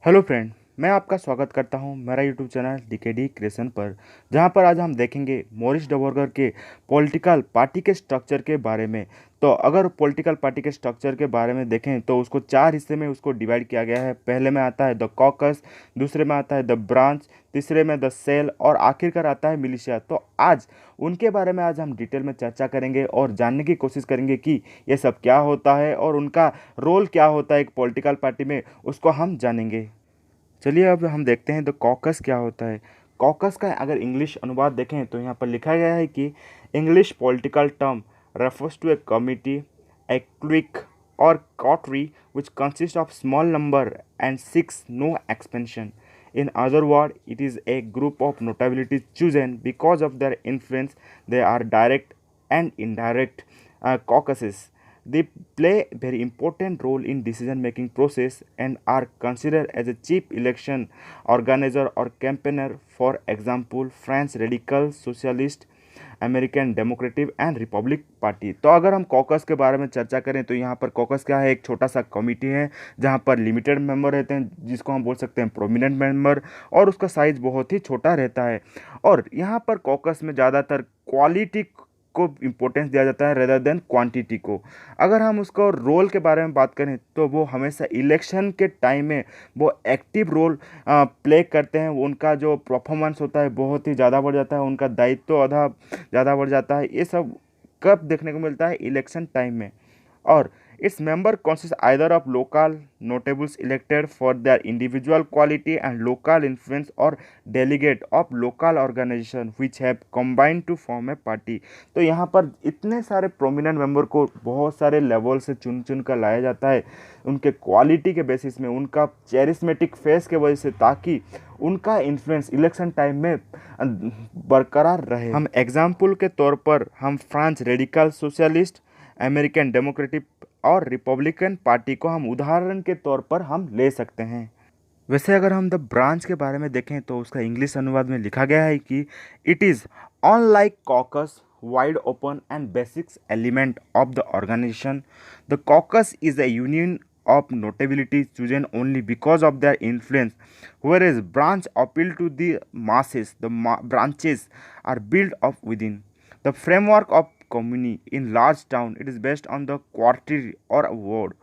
Hello friend. मैं आपका स्वागत करता हूं मेरा यूट्यूब चैनल डीकेडी क्रिएशन पर, जहां पर आज हम देखेंगे मॉरिस डवरकर के पॉलिटिकल पार्टी के स्ट्रक्चर के बारे में। तो अगर पॉलिटिकल पार्टी के स्ट्रक्चर के बारे में देखें तो उसको चार हिस्से में उसको डिवाइड किया गया है। पहले में आता है द कॉकस, दूसरे में आता है द ब्रांच, तीसरे में द सेल और आखिरकार आता है मिलिशिया। तो आज उनके बारे में आज हम डिटेल में चर्चा करेंगे और जानने की कोशिश करेंगे कि ये सब क्या होता है और उनका रोल क्या होता है एक पॉलिटिकल पार्टी में, उसको हम जानेंगे। चलिए अब हम देखते हैं द कॉकस क्या होता है। कॉकस का अगर इंग्लिश अनुवाद देखें तो यहाँ पर लिखा गया है कि English political term refers to a committee, a clique और coterie which consists of small number and six no expansion. In other words, it is a group of notabilities chosen because of their influence. They are direct and indirect caucuses. They play a very important role in decision making process and are considered as a chief election organizer or campaigner. For example, France radical socialist, American democratic and Republic party. तो अगर हम caucus के बारे में चर्चा करें तो यहाँ पर कॉकस क्या है, एक छोटा सा कमिटी है जहाँ पर लिमिटेड मेंबर रहते हैं जिसको हम बोल सकते हैं प्रोमिनेंट मेंबर, और उसका साइज बहुत ही छोटा रहता है। और यहाँ पर कॉकस में ज़्यादातर क्वालिटी को इम्पोर्टेंस दिया जाता है रेदर देन क्वांटिटी को। अगर हम उसको रोल के बारे में बात करें तो वो हमेशा इलेक्शन के टाइम में वो एक्टिव रोल प्ले करते हैं। उनका जो परफॉर्मेंस होता है बहुत ही ज़्यादा बढ़ जाता है, उनका दायित्व आधा ज़्यादा बढ़ जाता है। ये सब कब देखने को मिलता है? इलेक्शन टाइम में। और its member consists either of local notables elected for their individual quality and local influence or delegate of local organization which have combined to form a party। तो यहाँ पर इतने सारे प्रोमिनेंट मेंबर को बहुत सारे लेवल से चुन चुन कर लाया जाता है उनके क्वालिटी के बेसिस में, उनका चेरिस्मेटिक फेस के वजह से, ताकि उनका इन्फ्लुएंस इलेक्शन टाइम में बरकरार रहे। हम एग्जाम्पल के तौर पर हम France radical socialist, American democratic और रिपब्लिकन पार्टी को हम उदाहरण के तौर पर हम ले सकते हैं। वैसे अगर हम द ब्रांच के बारे में देखें तो उसका इंग्लिश अनुवाद में लिखा गया है कि it is unlike caucus wide open and basics element of the organisation. The caucus is a union of notability chosen only because of their influence, whereas branch appeal to the masses. The branches are built up within the framework of community. In large town it is based on the quarter or ward.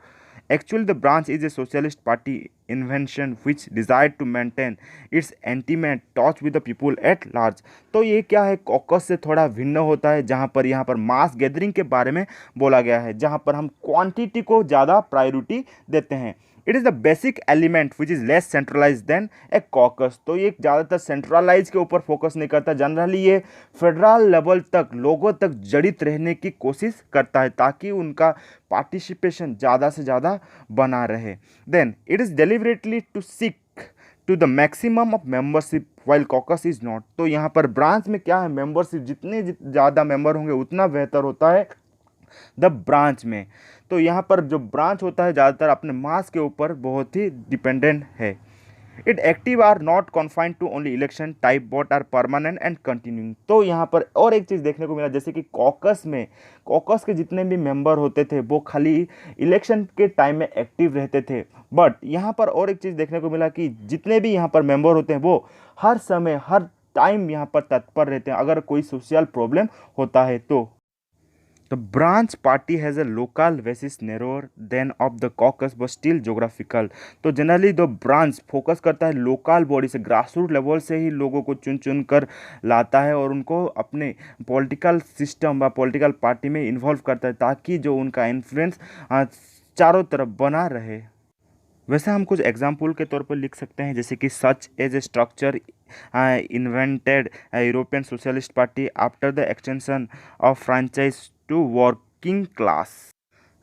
Actually, the branch is a socialist party invention which desired to maintain its intimate touch with the people at large। तो ये क्या है, caucus से थोड़ा भिन्न होता है, जहाँ पर यहाँ पर मास गैदरिंग के बारे में बोला गया है, जहाँ पर हम क्वांटिटी को ज़्यादा प्रायोरिटी देते हैं। It is the basic element which is less centralise than a caucus. तो ये ज़्यादातर सेंट्रलाइज के ऊपर फोकस नहीं करता, जनरली ये फेडरल लेवल तक लोगों तक जड़ित रहने की कोशिश करता है ताकि उनका पार्टिसिपेशन ज़्यादा से ज़्यादा बना रहे। Then it is deliberately to seek to the maximum of membership while caucus is not. तो यहाँ पर ब्रांच में क्या है, मेंबरशिप जितने ज़्यादा मेंबर होंगे उतना बेहतर होता है द ब्रांच में। तो यहाँ पर जो ब्रांच होता है ज़्यादातर अपने मास के ऊपर बहुत ही डिपेंडेंट है। It active are not confined to only election type but are permanent and continuing. तो यहाँ पर और एक चीज़ देखने को मिला, जैसे कि कॉकस में कॉकस के जितने भी मेंबर होते थे वो खाली इलेक्शन के टाइम में एक्टिव रहते थे, बट यहाँ पर और एक चीज़ देखने को मिला कि जितने भी यहाँ पर मेंबर होते हैं वो हर समय हर टाइम यहाँ पर तत्पर रहते हैं अगर कोई सोशल प्रॉब्लम होता है तो। The branch party has a local basis narrower than of the caucus but still geographical। तो जनरली द ब्रांच फोकस करता है लोकल बॉडी से, ग्रास रूट लेवल से ही लोगों को चुन चुन कर लाता है और उनको अपने पॉलिटिकल सिस्टम व पॉलिटिकल पार्टी में इन्वॉल्व करता है ताकि जो उनका इन्फ्लुएंस चारों तरफ बना रहे। वैसे हम कुछ एग्जाम्पल के तौर पर लिख सकते हैं, जैसे कि such as a structure invented European socialist party after the extension of franchise to working class.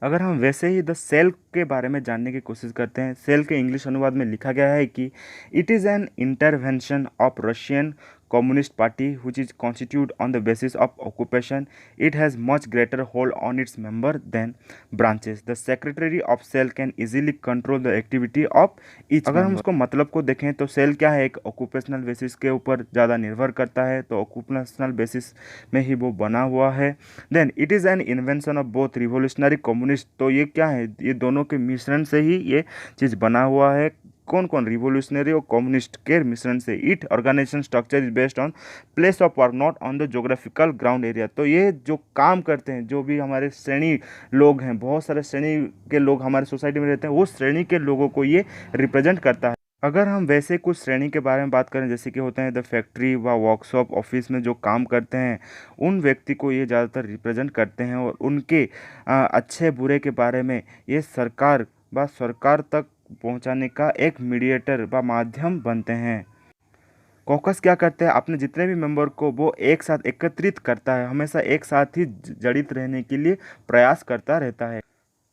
अगर हम वैसे ही द सेल के बारे में जानने की कोशिश करते हैं, सेल के इंग्लिश अनुवाद में लिखा गया है कि it is an intervention of Russian Communist Party which is constituted on the basis of occupation. It has much greater hold on its member than branches. The secretary of cell can easily control the activity of each अगर हम उसको मतलब को देखें तो cell क्या है, एक ऑक्यूपेशनल बेसिस के ऊपर ज़्यादा निर्भर करता है, तो ऑक्यूपेशनल बेसिस में ही वो बना हुआ है। Then it is an invention of both revolutionary communist. तो ये क्या है, ये दोनों के मिश्रण से ही ये चीज़ बना हुआ है। कौन कौन रिवोल्यूशनरी और कम्युनिस्ट के मिश्रण से। It organisation structure is based on place of work not on the geographical ground area. तो ये जो काम करते हैं, जो भी हमारे श्रेणी लोग हैं, बहुत सारे श्रेणी के लोग हमारे सोसाइटी में रहते हैं, वो श्रेणी के लोगों को ये रिप्रेजेंट करता है। अगर हम वैसे कुछ श्रेणी के बारे में बात करें, जैसे कि होते हैं द फैक्ट्री व वर्कशॉप ऑफिस में जो काम करते हैं, उन व्यक्ति को ये ज़्यादातर रिप्रेजेंट करते हैं और उनके अच्छे बुरे के बारे में ये सरकार तक पहुंचाने का एक मीडिएटर व माध्यम बनते हैं। कॉकस क्या करते हैं, अपने जितने भी मेंबर को वो एक साथ एकत्रित करता है, हमेशा एक साथ ही जड़ित रहने के लिए प्रयास करता रहता है।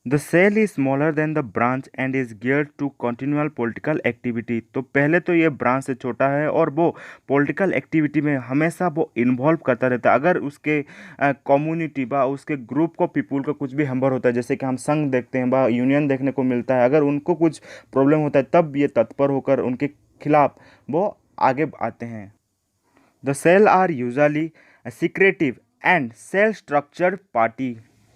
The cell is smaller than the branch and is geared to continual political activity. तो पहले तो ये ब्रांच से छोटा है और वो पॉलिटिकल एक्टिविटी में हमेशा वो इन्वॉल्व करता रहता है। अगर उसके कम्युनिटी बा उसके ग्रुप को पीपुल को कुछ भी हम्बर होता है, जैसे कि हम संघ देखते हैं बा यूनियन देखने को मिलता है, अगर उनको कुछ प्रॉब्लम होता है तब ये तत्पर होकर उनके खिलाफ वो आगे आते हैं। The cell are usually secretive and cell-structured party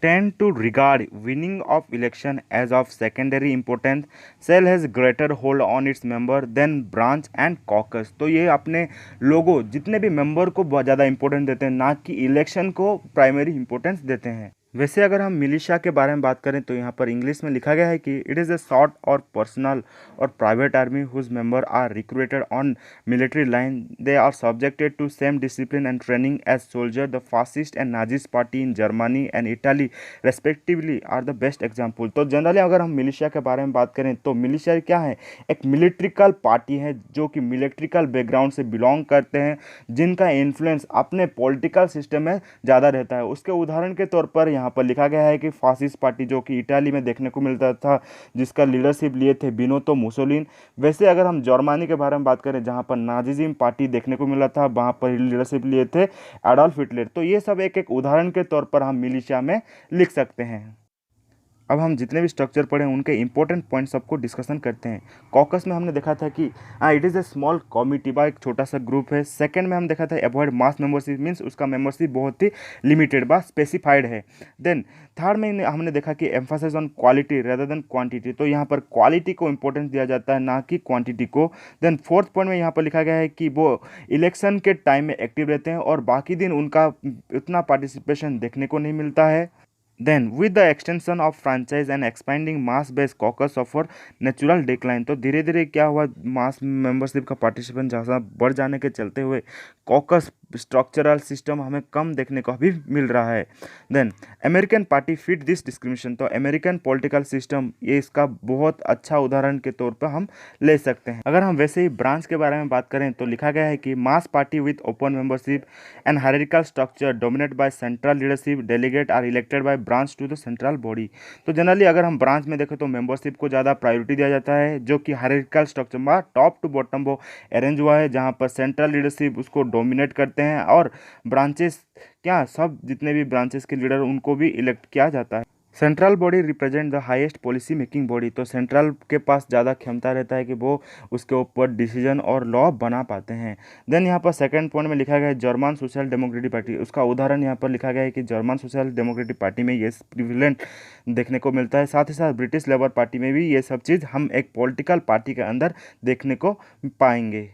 tend to regard winning of election as of secondary importance. Cell has greater hold on its member than branch and caucus. तो ये अपने लोगों जितने भी मेंबर को बहुत ज़्यादा इंपॉर्टेंट देते हैं, ना कि इलेक्शन को प्राइमरी इंपॉर्टेंस देते हैं। वैसे अगर हम मिलिशिया के बारे में बात करें तो यहाँ पर इंग्लिश में लिखा गया है कि इट इज़ अ शॉर्ट और पर्सनल और private army whose members are recruited on military line. They are subjected to same discipline and training as soldier. The fascist and Nazist party in Germany and Italy respectively are the best example. तो generally अगर हम militia के बारे में बात करें तो militia क्या है, एक मिलिट्रिकल पार्टी है जो कि मिलिट्रिकल बैकग्राउंड से बिलोंग करते हैं, जिनका इन्फ्लुएंस अपने पॉलिटिकल सिस्टम में ज़्यादा रहता है। उसके उदाहरण के तौर पर यहाँ पर लिखा गया है कि फासिस्ट पार्टी जो कि इटाली में देखने को मिलता था, जिसका लीडरशिप लिए थे बेनिटो मुसोलिनी। वैसे अगर हम जर्मनी के बारे में बात करें, जहाँ पर नाजिज्म पार्टी देखने को मिला था, वहाँ पर लीडरशिप लिए थे एडोल्फ हिटलर। तो ये सब एक एक उदाहरण के तौर पर हम मिलिशिया में लिख सकते हैं। अब हम जितने भी स्ट्रक्चर पढ़े उनके इंपॉर्टेंट पॉइंट सबको डिस्कशन करते हैं। कॉकस में हमने देखा था कि it is a small committee बा, एक छोटा सा ग्रुप है। सेकंड में हम देखा था अवॉइड मास मेंबरशिप, मीन्स उसका मेंबरशिप बहुत ही लिमिटेड बा, स्पेसिफाइड है। देन थर्ड में हमने देखा कि Mphasis on quality rather than quantity, तो यहाँ पर क्वालिटी को इंपॉर्टेंस दिया जाता है, ना कि क्वांटिटी को। देन फोर्थ पॉइंट में यहाँ पर लिखा गया है कि वो इलेक्शन के टाइम में एक्टिव रहते हैं और बाकी दिन उनका उतना पार्टिसिपेशन देखने को नहीं मिलता है। Then, with the extension of franchise and expanding mass-based caucus suffer natural decline, तो धीरे धीरे क्या हुआ, मास मेंबरशिप का पार्टिसिपेशन ज़्यादा बढ़ जाने के चलते हुए कॉकस स्ट्रक्चरल सिस्टम हमें कम देखने को भी मिल रहा है। Then American party fit this discrimination, तो अमेरिकन पॉलिटिकल सिस्टम ये इसका बहुत अच्छा उदाहरण के तौर पर हम ले सकते हैं। अगर हम वैसे ही ब्रांच के बारे में बात करें तो लिखा गया है कि mass party with open membership and hierarchical structure dominate by central leadership, delegate are elected by branch to the central body. तो जनरली अगर हम ब्रांच में देखें तो मेंबरशिप को ज़्यादा प्रायोरिटी दिया जाता है, जो कि हायरार्किकल स्ट्रक्चर में टॉप टू बॉटम वो अरेंज हुआ है, जहाँ पर सेंट्रल लीडरशिप उसको डोमिनेट करते हैं और ब्रांचेस क्या सब जितने भी ब्रांचेस के लीडर उनको भी इलेक्ट किया जाता है। Central body represent the highest policy making body, तो सेंट्रल के पास ज़्यादा क्षमता रहता है कि वो उसके ऊपर डिसीजन और लॉ बना पाते हैं। देन यहाँ पर सेकंड पॉइंट में लिखा गया है जर्मन सोशल डेमोक्रेटिक पार्टी, उसका उदाहरण यहाँ पर लिखा गया है कि जर्मन सोशल डेमोक्रेटिक पार्टी में ये प्रिविलेंट देखने को मिलता है। साथ ही साथ ब्रिटिश लेबर पार्टी में भी ये सब चीज़ हम एक पॉलिटिकल पार्टी के अंदर देखने को पाएंगे।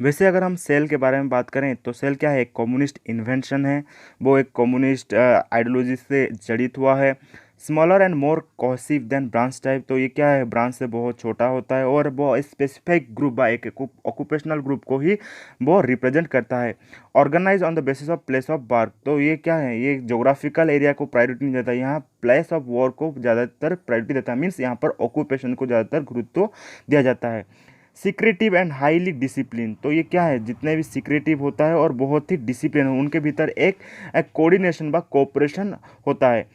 वैसे अगर हम सेल के बारे में बात करें तो सेल क्या है, एक कम्युनिस्ट इन्वेंशन है, वो एक कम्युनिस्ट आइडियोलॉजी से जड़ित हुआ है। Smaller and more cohesive than branch type, तो ये क्या है, ब्रांच से बहुत छोटा होता है और वो स्पेसिफिक ग्रुप बा एक ऑक्यूपेशनल ग्रुप को ही वो रिप्रेजेंट करता है। Organise on the basis of place of work, तो ये क्या है, ये जोग्राफिकल एरिया को प्रायोरिटी नहीं देता, यहाँ प्लेस ऑफ वर्क को ज़्यादातर प्रायोरिटी देता है, मीन्स यहाँ पर ऑक्यूपेशन को ज़्यादातर गुरुत्व दिया जाता है। सीक्रेटिव एंड हाईली डिसिप्लिन, तो ये क्या है, जितने भी सीक्रेटिव होता है और बहुत ही डिसिप्लिन है, उनके भीतर एक कोऑर्डिनेशन व कोऑपरेशन होता है।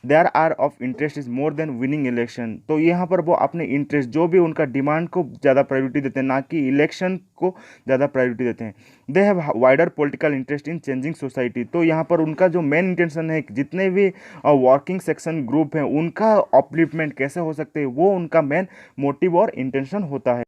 There are of interest is more than winning election, तो यहाँ पर वो अपने इंटरेस्ट जो भी उनका डिमांड को ज़्यादा प्रायोरिटी देते हैं, ना कि इलेक्शन को ज़्यादा प्रायोरिटी देते हैं। They have wider political interest in changing society, तो यहाँ पर उनका जो मेन इंटेंशन है, जितने भी वर्किंग सेक्शन ग्रुप हैं उनका अपलिफ्टमेंट कैसे हो सकते हैं, वो उनका मेन मोटिव और इंटेंशन होता है।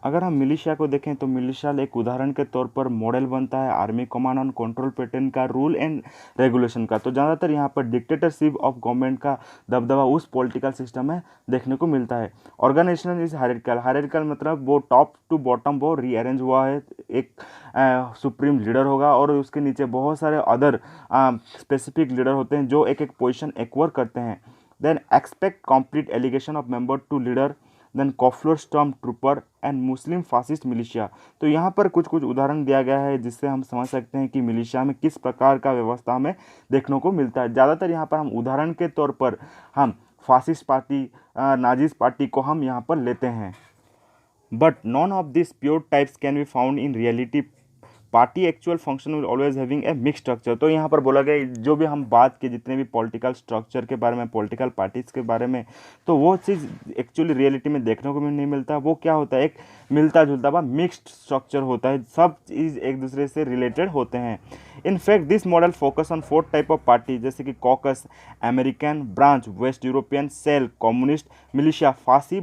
अगर हम मिलिशिया को देखें तो मिलिशिया एक उदाहरण के तौर पर मॉडल बनता है army command and control pattern का, रूल एंड रेगुलेशन का। तो ज़्यादातर यहाँ पर डिक्टेटरशिप ऑफ गवर्नमेंट का दबदबा उस पॉलिटिकल सिस्टम में देखने को मिलता है। ऑर्गेनाइजेशन इज हायरार्किकल, हायरार्किकल मतलब वो टॉप टू बॉटम वो रीअरेंज हुआ है। एक सुप्रीम लीडर होगा और उसके नीचे बहुत सारे अदर स्पेसिफिक लीडर होते हैं जो एक एक पोजिशन एक्वायर करते हैं। Then expect complete allegation of member to leader, then कॉफ्लोर storm trooper and Muslim fascist militia. तो यहाँ पर कुछ कुछ उदाहरण दिया गया है जिससे हम समझ सकते हैं कि मिलिशिया में किस प्रकार का व्यवस्था हमें देखने को मिलता है। ज़्यादातर यहाँ पर हम उदाहरण के तौर पर हम फासिस्ट पार्टी, नाजिस पार्टी को हम यहाँ पर लेते हैं। But none of this pure types can be found in reality. Party actual function will always having a mix structure. तो यहाँ पर बोला गया जो भी हम बात की जितने भी पॉलिटिकल स्ट्रक्चर के बारे में, पॉलिटिकल पार्टीज के बारे में, तो वो चीज़ एक्चुअली रियलिटी में देखने को भी नहीं मिलता। वो क्या होता है, एक मिलता जुलता व मिक्स्ड स्ट्रक्चर होता है, सब चीज़ एक दूसरे से रिलेटेड होते हैं। In fact this model focus on 4 type of party, जैसे कि caucus, American branch, west European, cell, communist, militia, फासी